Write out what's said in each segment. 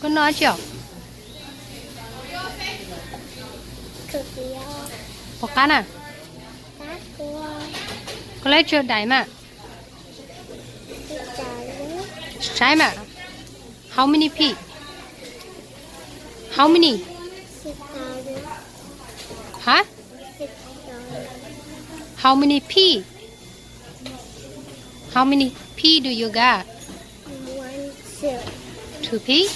Có nói chưa? Cực kỳ Có cá nè. cá cua Có lấy chưa đáy mà. cái trái nước Trái mà. How many pea? How many? xịt tàu nước Hả? xịt tàu How many pea? How many pea do you got? one two 2 pea?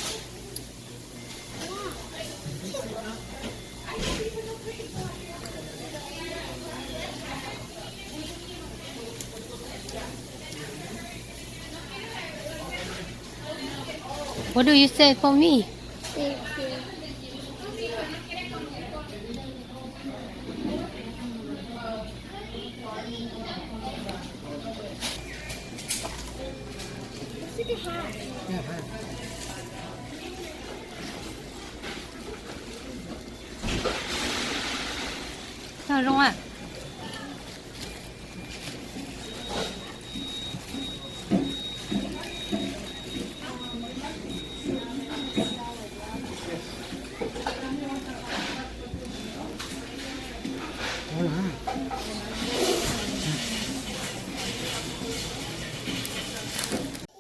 What do you say for me? thank you Sao rong à?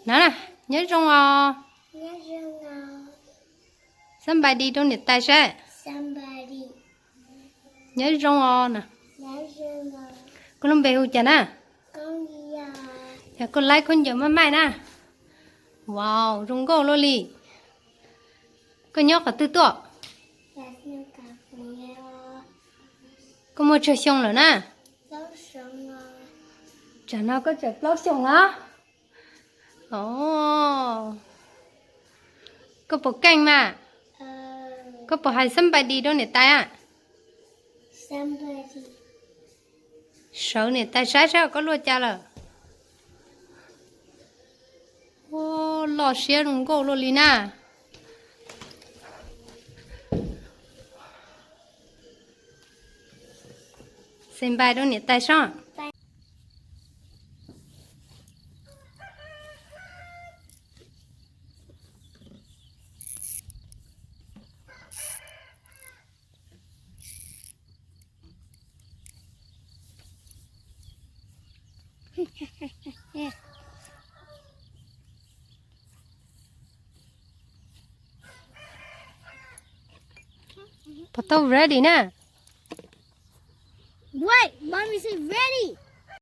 Nè, nhớ rong à. nhớ rừng Somebody don't need tay xe. somebody Nhớ rong à nè. nhớ rừng Con lông bè hù chả nè. con gì Dạ con like con giờ mai mai nè. Wow, rong go lô lì. Con nhóc cả tư tọa. là như cả mẹ Con mua chơi xong rồi nè. giáo sông Chả nào có chơi lót xong á. Ồ. Có bộ canh mà. Có bộ hai somebody don't need tay à. somebody Sợ nè tay sai sao có luôn cha rồi. Ô, lò xe rong go lô lì nè. Xem bài đâu nè tay sao? Bắt đầu ready nè. wait mommy say ready